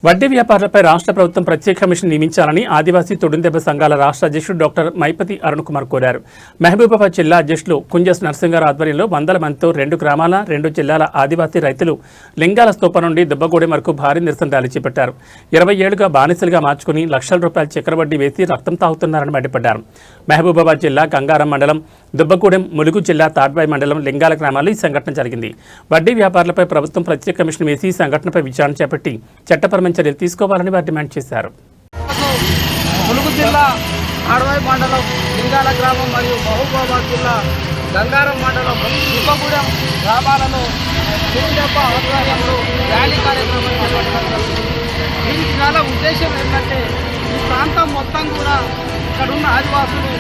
వడ్డీ వ్యాపారులపై రాష్ట్ర ప్రభుత్వం ప్రత్యేక కమిషన్ నియమించాలని ఆదివాసీ తొడుందెబ్బ సంఘాల రాష్ట్ర అధ్యక్షుడు డాక్టర్ మైపతి అరుణ్ కుమార్ కోరారు. మహబూబాబాద్ జిల్లా అధ్యక్షులు కుంజస్ నరసింగారు ఆధ్వర్యంలో 100 మందితో 2 గ్రామాల 2 జిల్లాల ఆదివాసీ రైతులు లింగాల స్తూపం నుండి దుబ్బగూడెం వరకు భారీ నిరసన ర్యాలీ చేపట్టారు. 20 ఏళ్లుగా బానిసలుగా మార్చుకుని లక్షల రూపాయల చక్రవడ్డీ వేసి రక్తం తాగుతున్నారని మండిపడ్డారు. మహబూబాబాద్ జిల్లా గంగారం మండలం దుబ్బగూడెం, ములుగు జిల్లా తాడ్బాయి మండలం లింగాల గ్రామాల్లో ఈ సంఘటన జరిగింది. వడ్డీ వ్యాపారులపై ప్రభుత్వం ప్రత్యేక కమిషన్ వేసి ఈ సంఘటనపై విచారణ చేపట్టి చట్టపరమైన చర్యలు తీసుకోవాలని వారు డిమాండ్ చేశారు. ములుగు జిల్లా తాడ్బాయి మండలం లింగాల గ్రామం మరియు మహబూబాబాద్ జిల్లా గంగారం మండలం దుబ్బగూడెం గ్రామాలలో తొడుందెబ్బ ఆధ్వర్యంలో ర్యాలీ కార్యక్రమం చేపట్టడం జరుగుతుంది. దీనికి చాలా ఉద్దేశం ఏంటంటే ఈ ప్రాంతం మొత్తం కూడా ఇక్కడున్న ఆదివాసులు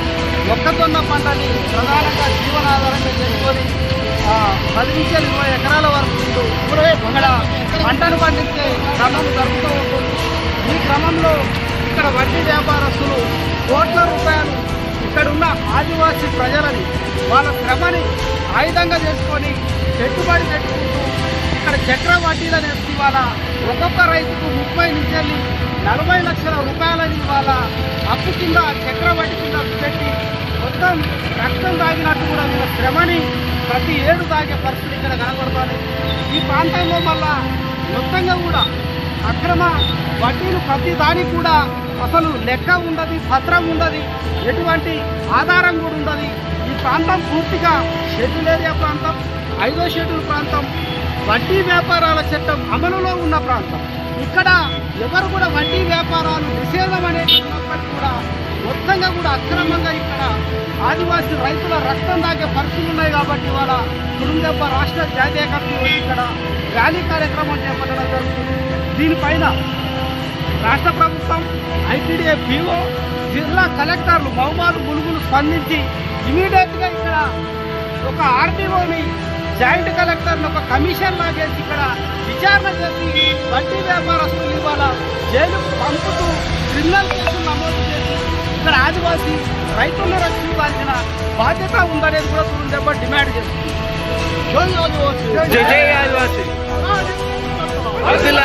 మొక్కజొన్న పంటని ప్రధానంగా జీవనాధారంగా చేసుకొని 10 నుంచి 20 ఎకరాల వరకు ఇక్కడ పంటను పండించే క్రమం జరుగుతూ ఉంటుంది. ఈ క్రమంలో ఇక్కడ వడ్డీ వ్యాపారస్తులు కోట్ల రూపాయలు ఇక్కడున్న ఆదివాసీ ప్రజలని వాళ్ళ శ్రమని ఆయుధంగా చేసుకొని పెట్టుబడి పెట్టుకుంటూ ఇక్కడ చక్ర వడ్డీలను వేసి వాళ్ళ ఒక్కొక్క రైతుకు 30 నుంచి 40 లక్షల రూపాయలని వాళ్ళ అప్పు కింద చక్ర వడ్డీ కింద పెట్టి మొత్తం రక్తం తాగినట్టు కూడా వీళ్ళ శ్రమని ప్రతి ఏడు తాగే పరిస్థితి ఇక్కడ కనబడుతుంది. ఈ ప్రాంతంలో మళ్ళా మొత్తంగా కూడా అక్రమ వడ్డీలు ప్రతి దానికి కూడా అసలు లెక్క ఉండదు, పత్రం ఉండదు, ఎటువంటి ఆధారం కూడా ఉండదు. ఈ ప్రాంతం పూర్తిగా షెడ్యూల్ ఏరియా ప్రాంతం, 5వ షెడ్యూల్ ప్రాంతం, వడ్డీ వ్యాపారాల చట్టం అమలులో ఉన్న ప్రాంతం. ఇక్కడ ఎవరు కూడా వడ్డీ వ్యాపారాలు నిషేధం అనేది ఉన్నప్పటికీ కూడా మొత్తంగా కూడా అక్రమంగా ఇక్కడ ఆదివాసీ రైతుల రక్తం తాగే పరిస్థితులు ఉన్నాయి. కాబట్టి ఇవాళ తొడుందెబ్బ రాష్ట్ర జాతీయ కమిటీ ఇక్కడ ర్యాలీ కార్యక్రమం చేపట్టడం జరుగుతుంది. దీనిపైన రాష్ట్ర ప్రభుత్వం, ఐటీడీఏ పీఓ, జిల్లా కలెక్టర్లు మహబూబాబాద్, ములుగులు స్పందించి ఇమీడియట్గా ఇక్కడ ఒక ఆర్టీఓని, జాయింట్ కలెక్టర్ని ఒక కమిషన్ లాగేసి ఇక్కడ విచారణ చేసి వడ్డీ వ్యాపారస్తులు ఇవాళ జైలుకు పంపుతూ క్రిమినల్ కేసులు నమోదు చేసి ఇక్కడ ఆదివాసీ రైతులను రక్షించాల్సిన బాధ్యత ఉందనేది కూడా తొడుందెబ్బ డిమాండ్ చేస్తుంది. జై ఆదివాసీ. ఆదివాసీ